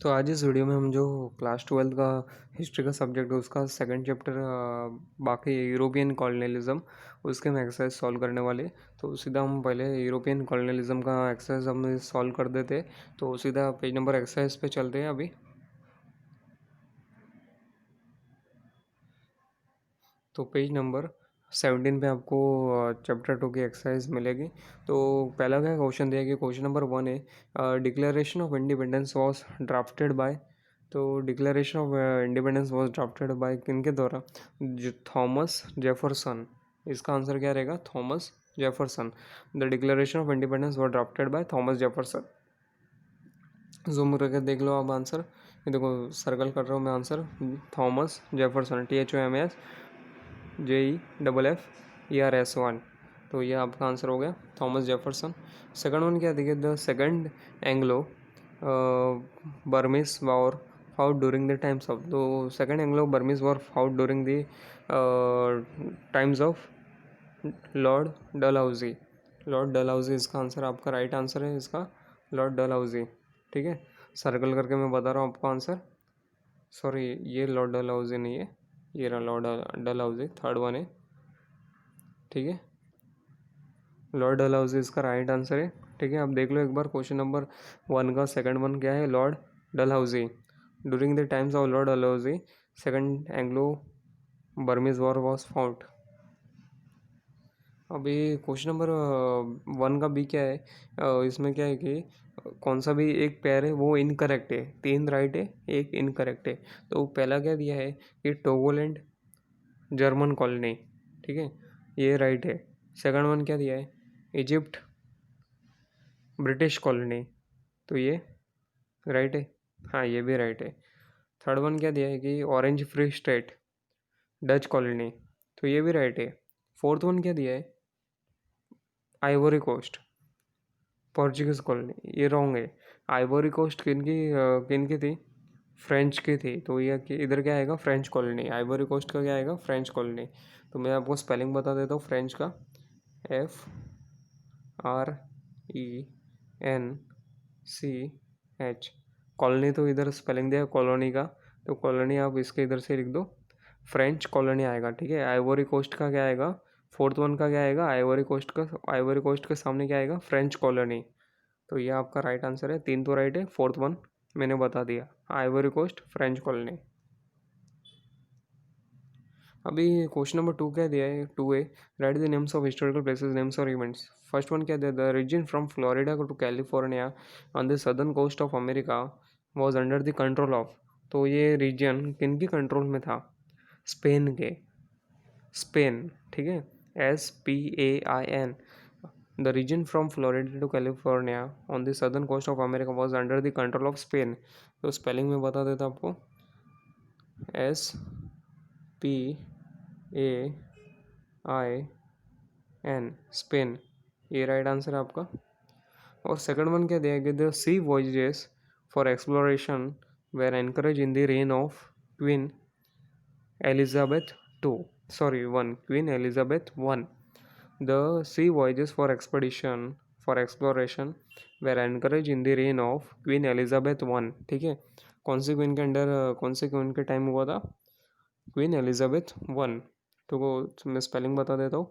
तो आज इस वीडियो में हम जो क्लास 12 का हिस्ट्री का सब्जेक्ट है उसका सेकंड चैप्टर बाकी यूरोपियन कॉलोनियलिज्म उसके हम एक्सरसाइज सॉल्व करने वाले। तो सीधा हम पहले यूरोपियन कॉलोनियलिज्म का एक्सरसाइज हम सॉल्व कर देते। तो सीधा पेज नंबर एक्सरसाइज पे चलते हैं अभी। तो पेज नंबर 17 पे आपको चैप्टर 2 की एक्सरसाइज मिलेगी। तो पहला क्या क्वेश्चन दिया कि क्वेश्चन नंबर 1 है Declaration of Independence was drafted by. तो Declaration of Independence was drafted by किनके द्वारा? Thomas Jefferson. इसका आंसर क्या रहेगा? Thomas Jefferson. The Declaration of Independence was drafted by Thomas Jefferson. Zoom करके देख लो आप आंसर। ये देखो सर्कल कर रहा हूँ मैं answer. Thomas Jefferson, THOMAS JEFFERS1। तो ये आपका आंसर हो गया थॉमस जेफरसन। सेकंड वन क्या देखिए, the second Anglo Burmese war fought during the times of. तो second Anglo Burmese war fought during the times of Lord Dalhousie. Lord Dalhousie इसका answer, आपका राइट आंसर है इसका Lord Dalhousie. ठीक है, circle करके मैं बता रहा हूँ आपको आंसर। सॉरी, ये लॉर्ड डलहौजी नहीं है, ये रहा लॉर्ड डलहौजी, थर्ड वन है। ठीक है, लॉर्ड डलहौजी इसका राइट आंसर है। ठीक है, अब देख लो एक बार क्वेश्चन नंबर 1 का सेकंड वन क्या है? Lord Dalhousie. During the times of Lord Dalhousie second Anglo Burmese war was fought. अभी क्वेश्चन नंबर 1 का बी क्या है? इसमें क्या है कि कौन सा भी एक पेयर है वो इनकरेक्ट है, 3 राइट है, एक इनकरेक्ट है। तो पहला क्या दिया है कि टोगोलैंड जर्मन कॉलोनी। ठीक है, ये राइट है। सेकंड वन क्या दिया है? Egypt British colony. तो ये राइट है, हाँ ये भी राइट है। थर्ड वन क्या दिया है कि orange free state Dutch colony. तो ये भी राइट है। फोर्थ वन क्या दिया है? Ivory Coast Portuguese colony. ये रॉन्ग है। आइवरी कोस्ट किन की थी? फ्रेंच की थी। तो ये इधर क्या आएगा? French colony. आइवरी कोस्ट का क्या आएगा? French colony. तो मैं आपको स्पेलिंग बता देता हूँ फ्रेंच का। FRENCH। कॉलोनी तो इधर स्पेलिंग दिया कॉलोनी का, तो कॉलोनी आप इसके इधर से लिख दो, फ्रेंच कॉलोनी आएगा। ठीक है, आइवरी कोस्ट का क्या आएगा? फोर्थ वन का क्या आएगा? आइवरी कोस्ट का। आइवरी कोस्ट के सामने क्या आएगा? French colony. तो ये आपका राइट आंसर है। 3 तो राइट है, फोर्थ वन मैंने बता दिया, आइवरी कोस्ट फ्रेंच कॉलोनी। अभी क्वेश्चन नंबर 2 क्या दिया है? 2A, right the names of historical places, names और इवेंट्स। फर्स्ट वन क्या दिया? The region from Florida to California on the southern coast of America was under the control of. तो ये reason किन की कंट्रोल में था? स्पेन के। स्पेन। ठीक है, SPAIN। The region from Florida to California on the southern coast of America was under the control of Spain. तो स्पेलिंग में बता देता आपको, SPAIN, स्पेन। ये राइट आंसर है आपका। और सेकंड वन क्या दिया गया? The sea voyages for exploration were encouraged in the reign of Queen Elizabeth two. Sorry, one, Queen Elizabeth one. The sea voyages for exploration were encouraged in the reign of Queen Elizabeth one. ठीक है, कौन सी queen के under, कौन से queen के time हुआ था? Queen Elizabeth one. तो मैं स्पेलिंग बता देता हूँ,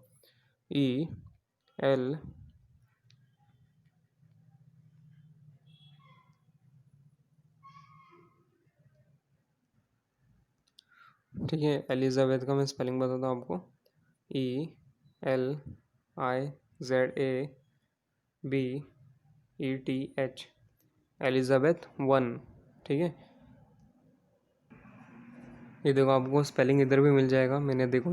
EL, ठीक है, एलिजाबेथ का मैं स्पेलिंग बताता हूँ आपको, ELIZABETH, एलिजाबेथ वन। ठीक है, ये देखो आपको स्पेलिंग इधर भी मिल जाएगा, मैंने देखो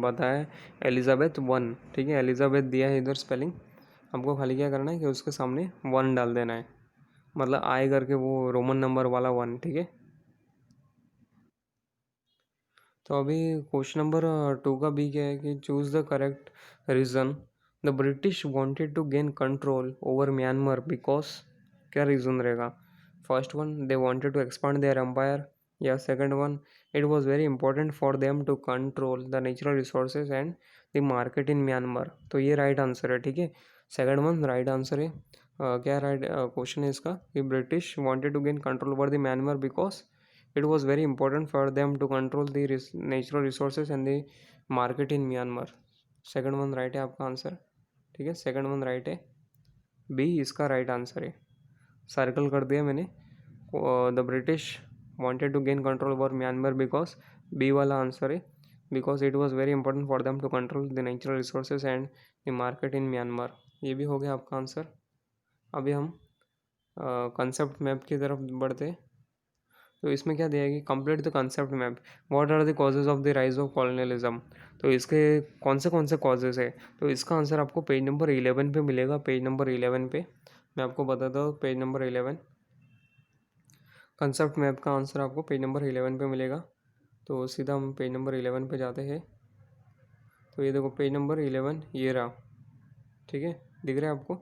बताया एलिजाबेथ वन। ठीक है, एलिजाबेथ दिया है इधर स्पेलिंग, आपको खाली क्या करना है कि उसके सामने वन डाल देना है, मतलब आई करके वो रोमन नंबर वाला वन। ठीक है, तो अभी क्वेश्चन नंबर 2 का बी क्या है कि choose the correct reason. The British wanted to gain control over Myanmar because. क्या रीज़न रहेगा? First one, they wanted to expand their empire, या second one, it was very important for them to control the natural resources and the market in Myanmar. तो ये right answer है। ठीक है, second one right answer है। क्या right question है इसका कि British wanted to gain control over the Myanmar because it was very important for them to control the natural resources and the market in Myanmar. Second one right है आपका answer. ठीक है, second one right है, B इसका right answer है। Circle कर दिया मैंने। The British wanted to gain control over Myanmar because, B वाला आंसर है, because it was very important for them to control the natural resources and the market in Myanmar. ये भी हो गया आपका आंसर। अभी हम कंसेप्ट मैप की तरफ बढ़ते हैं। तो इसमें क्या दिया है कि complete the concept map, what are the causes of the rise of colonialism. तो इसके कौन से कॉजेज है, तो इसका आंसर आपको पेज नंबर 11 पे मिलेगा। पेज नंबर 11 पे मैं आपको बताता हूँ, पेज नंबर 11 कंसेप्ट मैप का आंसर आपको पेज नंबर 11 पे मिलेगा। तो सीधा हम पेज नंबर 11 पे जाते हैं। तो ये देखो पेज नंबर 11 ये रहा। ठीक है, दिख रहा है आपको,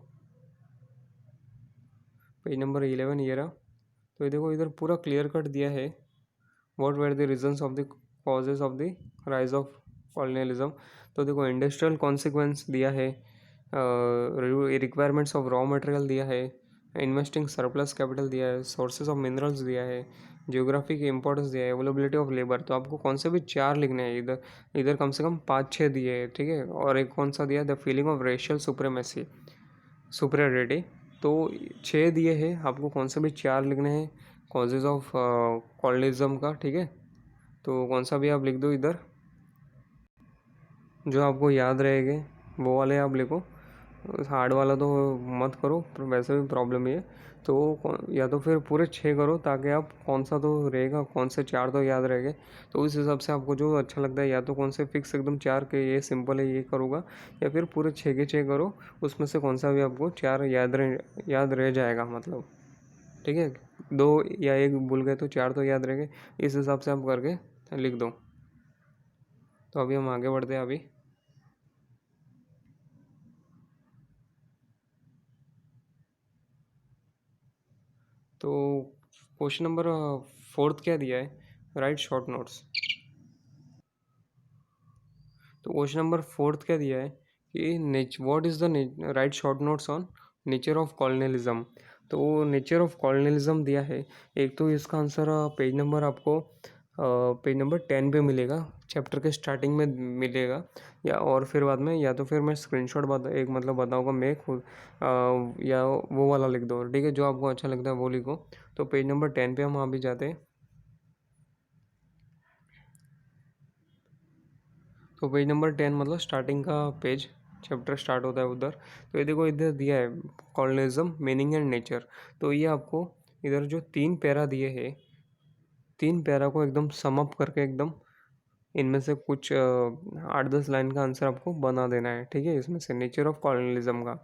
पेज नंबर 11 ये रहा। तो ये देखो इधर पूरा क्लियर कट दिया है, what were the reasons of the causes of the rise of colonialism. तो देखो इंडस्ट्रियल कॉन्सिक्वेंस दिया है, रिक्वायरमेंट्स ऑफ रॉ मटेरियल दिया है, इन्वेस्टिंग सरप्लस कैपिटल दिया है, सोर्सेज ऑफ मिनरल्स दिया है, जियोग्राफी की इंपॉर्टेंस दिया है, अवेलेबिलिटी ऑफ लेबर। तो आपको कौन से भी चार लिखने हैं, इधर इधर कम से कम 5-6 दिए हैं। ठीक है, और एक कौन सा दिया, the feeling of racial supremacy, superiority. तो 6 दिए हैं, आपको कौन से भी चार लिखने हैं कॉजेज ऑफ कॉलोनिज्म का। ठीक है, तो कौन सा भी आप लिख दो इधर, जो आपको याद रहेंगे वो वाले आप लिखो। हार्ड वाला तो मत करो, वैसे भी प्रॉब्लम ही है। तो या तो फिर पूरे 6 करो, ताकि आप कौन सा तो रहेगा, कौन से 4 तो याद रहेंगे। तो उस हिसाब से आपको जो अच्छा लगता है, या तो कौन से फिक्स एकदम 4 के ये सिंपल है ये करूँगा, या फिर पूरे 6 के 6 करो। उसमें से कौन सा भी आपको 4 याद रह जाएगा मतलब। ठीक है, 2 या 1 भूल गए तो 4 तो याद रहेंगे। इस हिसाब से आप करके लिख दो। तो अभी हम आगे बढ़ते हैं। अभी तो क्वेश्चन नंबर 4 क्या दिया है, राइट शॉर्ट नोट्स। तो क्वेश्चन नंबर 4 क्या दिया है कि what is the right short notes on nature of colonialism. तो नेचर ऑफ कॉलोनियलिज्म दिया है। एक तो इसका आंसर पेज नंबर आपको पेज नंबर 10 पे मिलेगा, चैप्टर के स्टार्टिंग में मिलेगा, या और फिर बाद में, या तो फिर मैं स्क्रीनशॉट एक मतलब बताऊँगा मैं खुद, या वो वाला लिख दो। ठीक है, जो आपको अच्छा लगता है वो लिखो। तो पेज नंबर 10 पे हम अभी जाते हैं। तो पेज नंबर 10 मतलब स्टार्टिंग का पेज, चैप्टर स्टार्ट होता है उधर। तो ये देखो इधर दिया है कॉलोनिज्म मीनिंग एंड नेचर। तो ये आपको इधर जो 3 पैरा दिए हैं, 3 पैरा को एकदम सम अप करके एकदम इनमें से कुछ 8-10 लाइन का आंसर आपको बना देना है। ठीक है, इसमें से नेचर ऑफ कॉलोनियलिज्म का,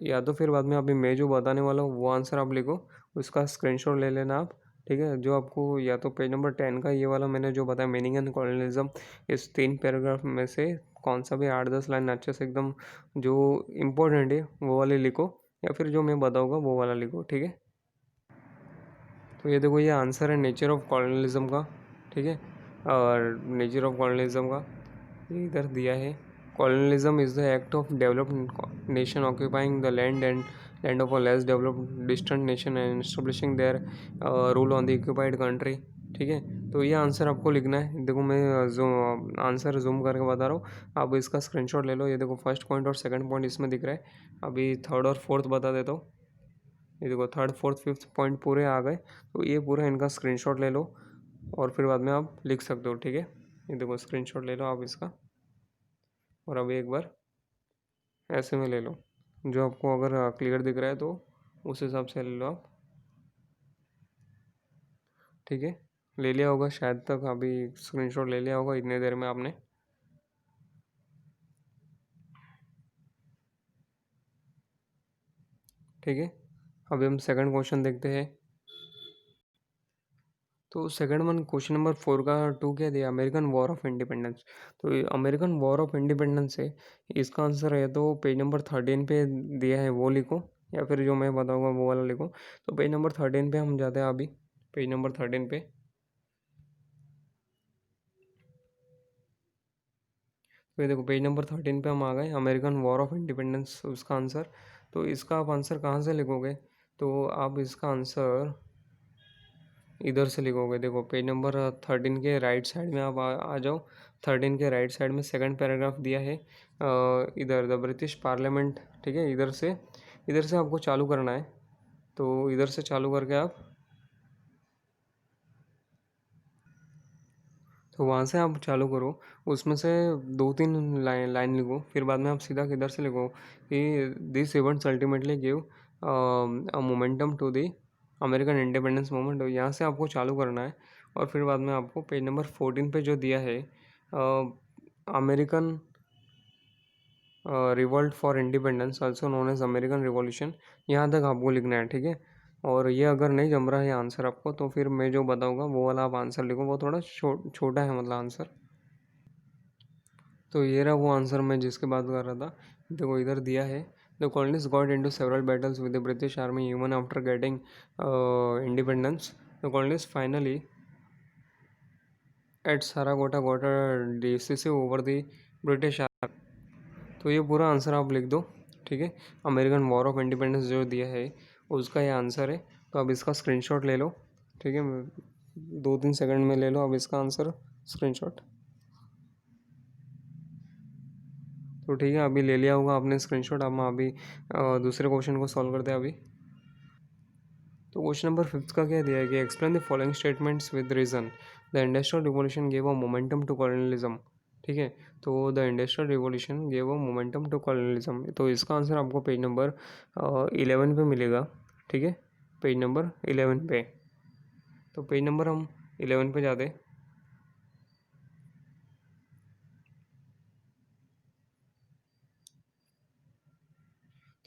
या तो फिर बाद में अभी मैं जो बताने वाला हूँ वो आंसर आप लिखो, उसका स्क्रीनशॉट ले लेना आप। ठीक है, जो आपको या तो पेज नंबर 10 का ये वाला मैंने जो बताया मीनिंग एंड कॉलोनियलिज्म, इस 3 पैराग्राफ में से कौन सा भी 8-10 लाइन अच्छे से एकदम जो इम्पोर्टेंट है वो वाले लिखो, या फिर जो मैं बताऊँगा वो वाला लिखो। ठीक है, तो ये देखो ये आंसर है नेचर ऑफ कॉलोनियलिज्म का। ठीक है, और नेचर ऑफ कॉलोनियलिज्म का ये इधर दिया है। Colonialism is the act of developed nation occupying the land of a less developed distant nation and establishing their rule on the occupied country. ठीक है, तो ये आंसर आपको लिखना है। देखो मैं आंसर जूम करके बता रहा हूँ, आप इसका स्क्रीनशॉट ले लो। ये देखो फर्स्ट पॉइंट और सेकंड पॉइंट इसमें दिख रहा है। अभी थर्ड और फोर्थ बता देता हूँ। ये देखो थर्ड फोर्थ फिफ्थ पॉइंट पूरे आ गए। तो ये पूरा इनका स्क्रीनशॉट ले लो, और फिर बाद में आप लिख सकते हो। ठीक है, ये देखो स्क्रीनशॉट ले लो आप इसका, और अभी एक बार ऐसे में ले लो, जो आपको अगर क्लियर दिख रहा है तो उस हिसाब से ले लो आप। ठीक है, ले लिया होगा शायद, तक अभी स्क्रीनशॉट ले लिया होगा इतने देर में आपने। ठीक है, अभी हम सेकंड क्वेश्चन देखते हैं। तो सेकंड वन क्वेश्चन नंबर 4 का 2 क्या दिया, अमेरिकन वॉर ऑफ इंडिपेंडेंस। तो ये अमेरिकन वॉर ऑफ इंडिपेंडेंस है, इसका आंसर है तो पेज नंबर 13 पे दिया है वो लिखो, या फिर जो मैं बताऊंगा वो वाला लिखो। तो पेज नंबर 13 पे हम जाते हैं अभी, पेज नंबर 13 पे। तो ये देखो पेज नंबर 13 पे हम आ गए, अमेरिकन वॉर ऑफ इंडिपेंडेंस उसका आंसर। तो इसका आप आंसर कहाँ से लिखोगे? तो आप इसका आंसर इधर से लिखोगे। देखो पेज नंबर 13 के राइट साइड में आप आ जाओ। 13 के राइट साइड में सेकंड पैराग्राफ दिया है, इधर द ब्रिटिश पार्लियामेंट, ठीक है। इधर से आपको चालू करना है। तो इधर से चालू करके आप, तो वहाँ से आप चालू करो, उसमें से 2-3 लाइन लिखो, फिर बाद में आप सीधा किधर से लिखो कि this events ultimately give a momentum to the American independence movement. यहाँ से आपको चालू करना है। और फिर बाद में आपको पेज नंबर 14 पे जो दिया है American revolt for independence also known as American revolution, यहाँ तक आपको लिखना है, ठीक है। और ये अगर नहीं जम रहा है आंसर आपको, तो फिर मैं जो बताऊंगा वो वाला आप आंसर लिखो, वो थोड़ा छोटा है मतलब आंसर। तो ये रहा वो आंसर मैं जिसके बात कर रहा था। देखो इधर दिया है, the colonies got into several battles with the British army even after getting independence. The colonies finally at Saratoga got a decisive over the British army. तो ये पूरा आंसर आप लिख दो, ठीक है। अमेरिकन वॉर ऑफ इंडिपेंडेंस जो दिया है उसका ये आंसर है। तो अब इसका स्क्रीनशॉट ले लो, ठीक है। 2-3 सेकंड में ले लो अब इसका आंसर स्क्रीनशॉट। तो ठीक है, अभी ले लिया होगा आपने स्क्रीनशॉट। अब हम अभी दूसरे क्वेश्चन को सॉल्व करते हैं अभी। तो क्वेश्चन नंबर 5 का क्या दिया है कि explain the following statements with reason. The industrial revolution gave a momentum to colonialism, ठीक है। तो the industrial revolution gave a momentum to colonialism, तो इसका आंसर आपको पेज नंबर 11 पे मिलेगा, ठीक है। पेज नंबर 11 पे। तो पेज नंबर हम 11 पे जाते।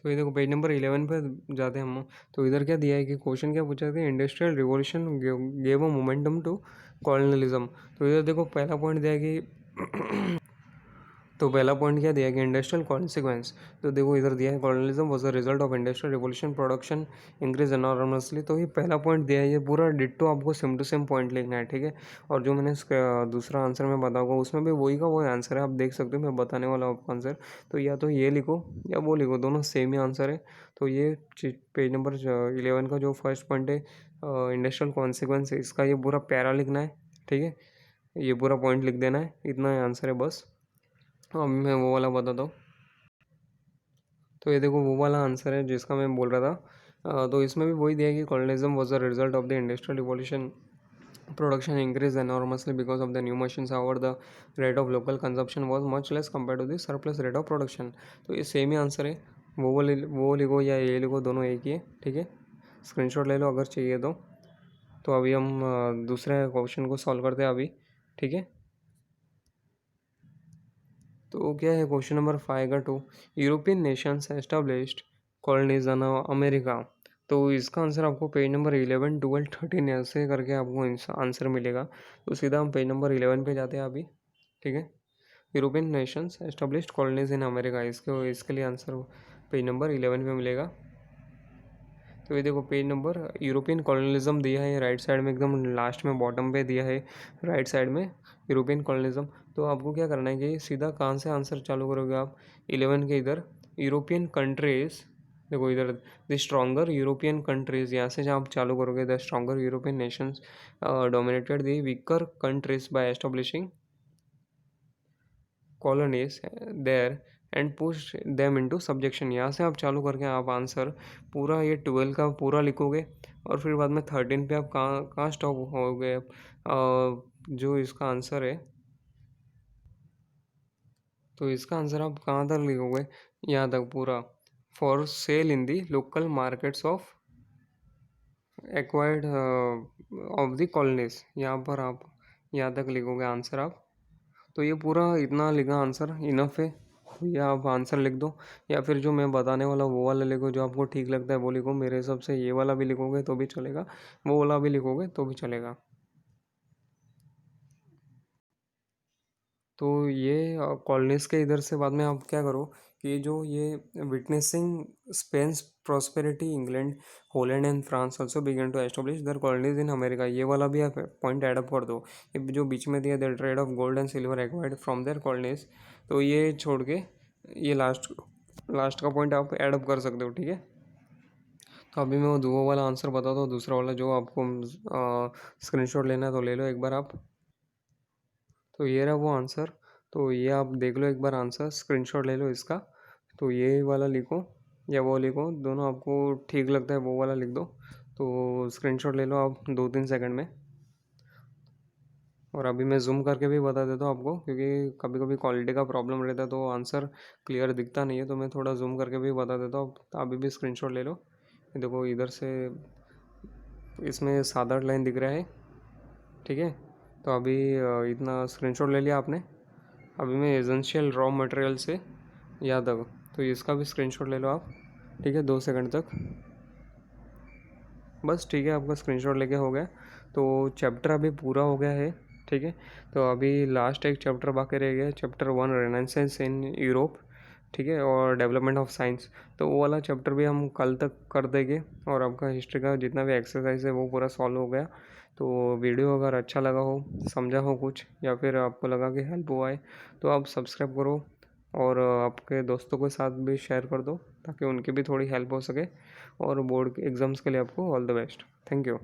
तो ये देखो पेज नंबर 11 पे जाते हैं हम। तो इधर क्या दिया है कि क्वेश्चन क्या पूछा था, industrial revolution gave a momentum to colonialism. तो इधर देखो पहला पॉइंट दिया है कि तो पहला पॉइंट क्या दिया कि इंडस्ट्रियल कॉन्सिक्वेंस। तो देखो इधर दिया है colonialism was a result of industrial revolution, production increase enormously. तो ये पहला पॉइंट दिया है, ये पूरा डिट्टो आपको सेम टू सेम पॉइंट लिखना है, ठीक है। और जो मैंने दूसरा आंसर में बताऊंगा उसमें भी वही का वही आंसर है, आप देख सकते हो मैं बताने वाला हूँ आपको आंसर। तो या तो ये लिखो या वो लिखो, दोनों सेम ही आंसर है। तो ये पेज नंबर 11 का जो फर्स्ट पॉइंट है इंडस्ट्रियल कॉन्सिक्वेंस, इसका ये पूरा पैरा लिखना है, ठीक है। ये पूरा पॉइंट लिख देना है, इतना ही आंसर है बस। अब मैं वो वाला बताता हूँ। तो ये देखो वो वाला आंसर है जिसका मैं बोल रहा था। तो इसमें भी वही दिया कि colonialism was the result of the industrial revolution, production increase enormously because of the new machines, however the rate of local consumption was much less compared to the surplus rate of production। तो ये same ही answer है, वो लिखो या ये लिखो, दोनों एक ही है, ठीक है। स्क्रीनशॉट ले लो अगर चाहिए तो अभी हम दूसरे क्वेश्चन को सॉल्व करते हैं अभी, ठीक है। तो क्या है क्वेश्चन नंबर 5 का 2, European Nations established colonies in America. तो इसका आंसर आपको पेज नंबर 11, 12, 13 ऐसे करके आपको आंसर मिलेगा। तो सीधा हम पेज नंबर 11 पे जाते हैं अभी, ठीक है। European Nations established colonies in America, इसके लिए आंसर पेज नंबर 11 पे मिलेगा। तो ये देखो पेज नंबर यूरोपियन कॉलोनिज्म दिया है राइट साइड में, एकदम लास्ट में बॉटम पे दिया है राइट साइड में यूरोपियन कॉलोनिज्म। तो आपको क्या करना है कि सीधा कहाँ से आंसर चालू करोगे आप, 11 के इधर यूरोपियन कंट्रीज, देखो इधर द स्ट्रॉन्गर यूरोपियन कंट्रीज, यहाँ से जहाँ आप चालू करोगे the stronger European nations dominated the weaker countries by establishing colonies there and push them into subjection. यहाँ से आप चालू करके आप आंसर पूरा ये 12 का पूरा लिखोगे। और फिर बाद में 13 पे आप कहाँ कहाँ स्टॉप होगे जो इसका आंसर है, तो इसका आंसर आप कहाँ तक लिखोगे, यहाँ तक पूरा, for sale in the local markets of acquired of the colonies, यहाँ पर आप यहाँ तक लिखोगे आंसर आप। तो ये पूरा इतना लिखा आंसर इनफ है, या आप आंसर लिख दो, या फिर जो मैं बताने वाला वो वाला लिखो, जो आपको ठीक लगता है वो लिखो। मेरे हिसाब से ये वाला भी लिखोगे तो भी चलेगा, वो वाला भी लिखोगे तो भी चलेगा। तो ये कॉलोनीज के इधर से बाद में आप क्या करो कि जो ये witnessing Spain's prosperity England Holland and France also began to establish their colonies in America, ये वाला भी आप पॉइंट ऐड अप कर दो। ये जो बीच में दिया the trade of gold and silver acquired from their colonies, तो ये छोड़ के ये लास्ट लास्ट का पॉइंट आप ऐड अप कर सकते हो, ठीक है। तो अभी मैं वो वाला आंसर बताता हूँ, दूसरा वाला जो आपको स्क्रीनशॉट लेना है तो ले लो एक बार आप। तो ये रहा वो आंसर। तो ये आप देख लो एक बार आंसर, स्क्रीनशॉट ले लो इसका। तो ये वाला लिखो या वो लिखो, दोनों आपको ठीक लगता है वो वाला लिख दो। तो स्क्रीनशॉट ले लो आप 2-3 सेकंड में। और अभी मैं जूम करके भी बता देता हूँ आपको, क्योंकि कभी कभी क्वालिटी का प्रॉब्लम रहता है तो आंसर क्लियर दिखता नहीं है, तो मैं थोड़ा जूम करके भी बता देता हूँ। तो अभी भी स्क्रीनशॉट ले लो। ये देखो इधर से इसमें 7-8 लाइन दिख रहा है, ठीक है। तो अभी इतना स्क्रीनशॉट ले लिया आपने। अभी मैं एसेंशियल रॉ मटेरियल से याद आगा, तो इसका भी स्क्रीनशॉट ले लो आप, ठीक है, 2 सेकंड तक। बस ठीक है, आपका स्क्रीनशॉट लेके हो गया। तो चैप्टर अभी पूरा हो गया है, ठीक है। तो अभी लास्ट एक चैप्टर बाकी रह गया, चैप्टर 1 रेनेसांस इन यूरोप, ठीक है, और डेवलपमेंट ऑफ साइंस। तो वो वाला चैप्टर भी हम कल तक कर देंगे, और आपका हिस्ट्री का जितना भी एक्सरसाइज है वो पूरा सॉल्व हो गया। तो वीडियो अगर अच्छा लगा हो, समझा हो कुछ, या फिर आपको लगा कि हेल्प हुआ है, तो आप सब्सक्राइब करो, और आपके दोस्तों के साथ भी शेयर कर दो, ताकि उनकी भी थोड़ी हेल्प हो सके। और बोर्ड के एग्ज़ाम्स के लिए आपको all the best. Thank you.